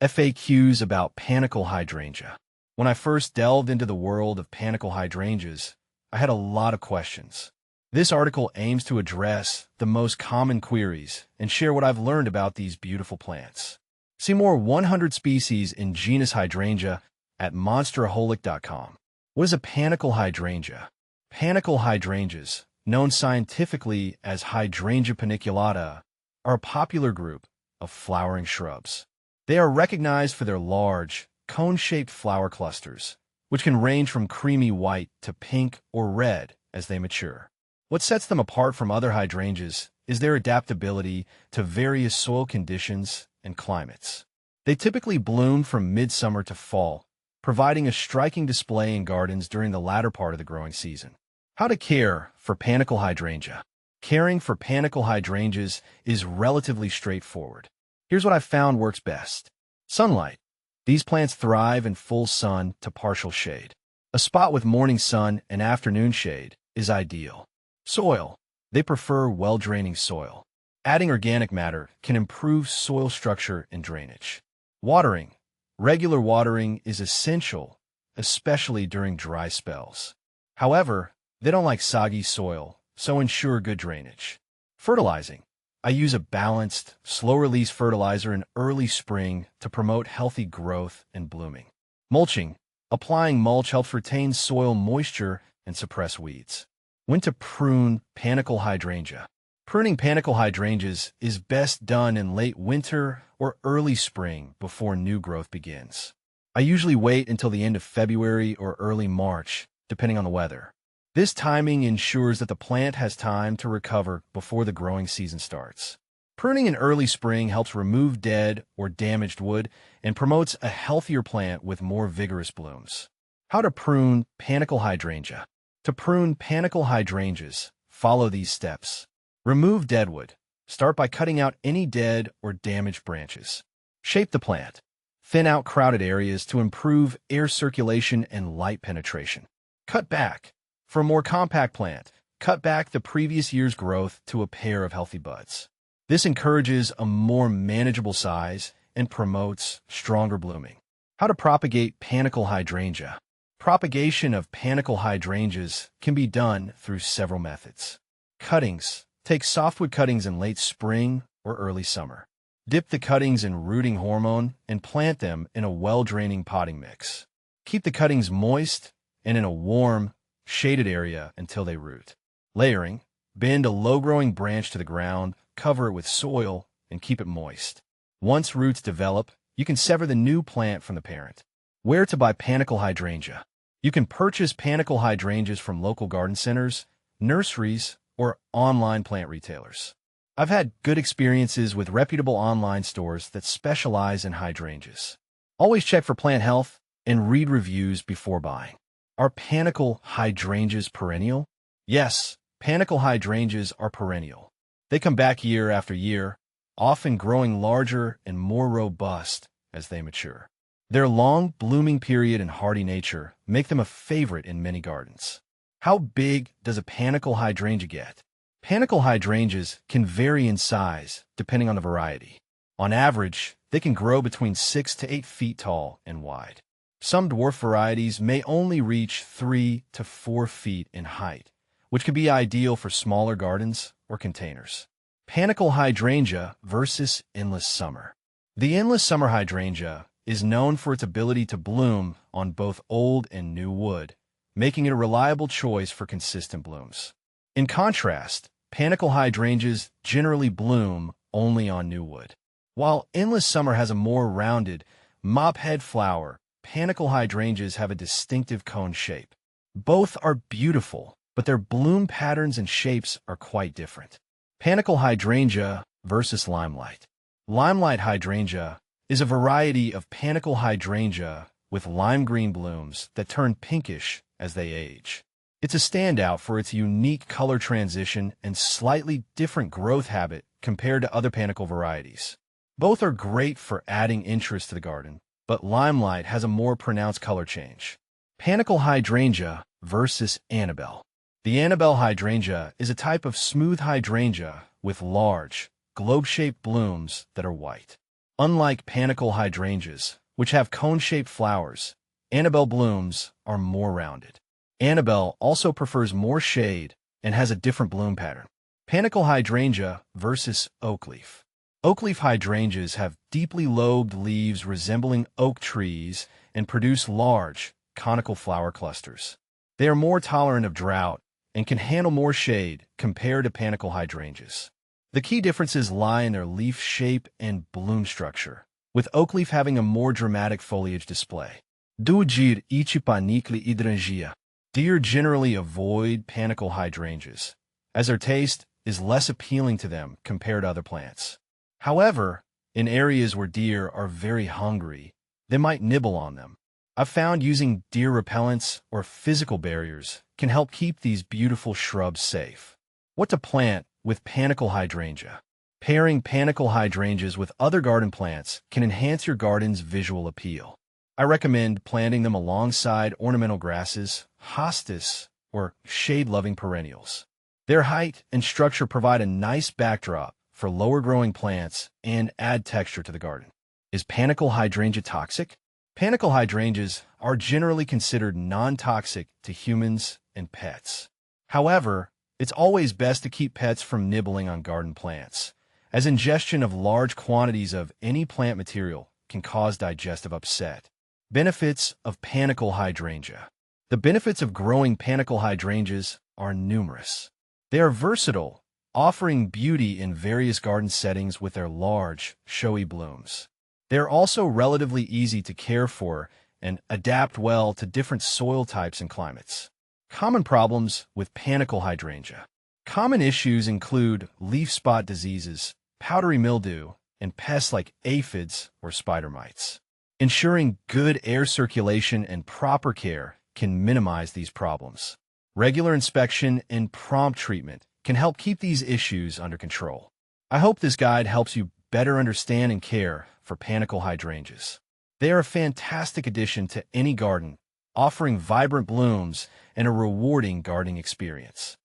FAQs about panicle hydrangea. When I first delved into the world of panicle hydrangeas, I had a lot of questions. This article aims to address the most common queries and share what I've learned about these beautiful plants. See more 100 species in genus hydrangea at monsteraholic.com. What is a panicle hydrangea? Panicle hydrangeas, known scientifically as Hydrangea paniculata, are a popular group of flowering shrubs. They are recognized for their large, cone-shaped flower clusters, which can range from creamy white to pink or red as they mature. What sets them apart from other hydrangeas is their adaptability to various soil conditions and climates. They typically bloom from midsummer to fall, providing a striking display in gardens during the latter part of the growing season. How to care for panicle hydrangea. Caring for panicle hydrangeas is relatively straightforward. Here's what I've found works best. Sunlight. These plants thrive in full sun to partial shade. A spot with morning sun and afternoon shade is ideal. Soil. They prefer well-draining soil. Adding organic matter can improve soil structure and drainage. Watering. Regular watering is essential, especially during dry spells. However, they don't like soggy soil, so ensure good drainage. Fertilizing. I use a balanced, slow-release fertilizer in early spring to promote healthy growth and blooming. Mulching. Applying mulch helps retain soil moisture and suppress weeds. When to prune panicle hydrangea. Pruning panicle hydrangeas is best done in late winter or early spring before new growth begins. I usually wait until the end of February or early March, depending on the weather. This timing ensures that the plant has time to recover before the growing season starts. Pruning in early spring helps remove dead or damaged wood and promotes a healthier plant with more vigorous blooms. How to prune panicle hydrangea. To prune panicle hydrangeas, follow these steps. Remove deadwood. Start by cutting out any dead or damaged branches. Shape the plant. Thin out crowded areas to improve air circulation and light penetration. Cut back. For a more compact plant, cut back the previous year's growth to a pair of healthy buds. This encourages a more manageable size and promotes stronger blooming. How to propagate panicle hydrangea. Propagation of panicle hydrangeas can be done through several methods. Cuttings. Take softwood cuttings in late spring or early summer. Dip the cuttings in rooting hormone and plant them in a well-draining potting mix. Keep the cuttings moist and in a warm, shaded area until they root. Layering. Bend a low-growing branch to the ground, cover it with soil, and keep it moist. Once roots develop, you can sever the new plant from the parent. Where to buy panicle hydrangea. You can purchase panicle hydrangeas from local garden centers, nurseries, or online plant retailers. I've had good experiences with reputable online stores that specialize in hydrangeas. Always check for plant health and read reviews before buying. Are panicle hydrangeas perennial? Yes, panicle hydrangeas are perennial. They come back year after year, often growing larger and more robust as they mature. Their long blooming period and hardy nature make them a favorite in many gardens. How big does a panicle hydrangea get? Panicle hydrangeas can vary in size depending on the variety. On average, they can grow between 6 to 8 feet tall and wide. Some dwarf varieties may only reach 3 to 4 feet in height, which can be ideal for smaller gardens or containers. Panicle hydrangea versus endless summer. The endless summer hydrangea is known for its ability to bloom on both old and new wood, making it a reliable choice for consistent blooms. In contrast, panicle hydrangeas generally bloom only on new wood. While endless summer has a more rounded, mop-head flower, panicle hydrangeas have a distinctive cone shape. Both are beautiful, but their bloom patterns and shapes are quite different. Panicle hydrangea versus limelight. Limelight hydrangea is a variety of panicle hydrangea with lime green blooms that turn pinkish as they age. It's a standout for its unique color transition and slightly different growth habit compared to other panicle varieties. Both are great for adding interest to the garden, but limelight has a more pronounced color change. Panicle hydrangea versus Annabelle. The Annabelle hydrangea is a type of smooth hydrangea with large, globe-shaped blooms that are white. Unlike panicle hydrangeas, which have cone-shaped flowers, Annabelle blooms are more rounded. Annabelle also prefers more shade and has a different bloom pattern. Panicle hydrangea versus oakleaf. Oakleaf hydrangeas have deeply lobed leaves resembling oak trees and produce large, conical flower clusters. They are more tolerant of drought and can handle more shade compared to panicle hydrangeas. The key differences lie in their leaf shape and bloom structure, with oakleaf having a more dramatic foliage display. Deer panicle hydrangea. Deer generally avoid panicle hydrangeas, as their taste is less appealing to them compared to other plants. However, in areas where deer are very hungry, they might nibble on them. I've found using deer repellents or physical barriers can help keep these beautiful shrubs safe. What to plant with panicle hydrangea? Pairing panicle hydrangeas with other garden plants can enhance your garden's visual appeal. I recommend planting them alongside ornamental grasses, hostas, or shade-loving perennials. Their height and structure provide a nice backdrop for lower-growing plants and add texture to the garden. Is panicle hydrangea toxic? Panicle hydrangeas are generally considered non-toxic to humans and pets. However, it's always best to keep pets from nibbling on garden plants, as ingestion of large quantities of any plant material can cause digestive upset. Benefits of panicle hydrangea. The benefits of growing panicle hydrangeas are numerous. They are versatile, offering beauty in various garden settings with their large, showy blooms. They are also relatively easy to care for and adapt well to different soil types and climates. Common problems with panicle hydrangea. Common issues include leaf spot diseases, powdery mildew, and pests like aphids or spider mites. Ensuring good air circulation and proper care can minimize these problems. Regular inspection and prompt treatment can help keep these issues under control. I hope this guide helps you better understand and care for panicle hydrangeas. They are a fantastic addition to any garden, offering vibrant blooms and a rewarding gardening experience.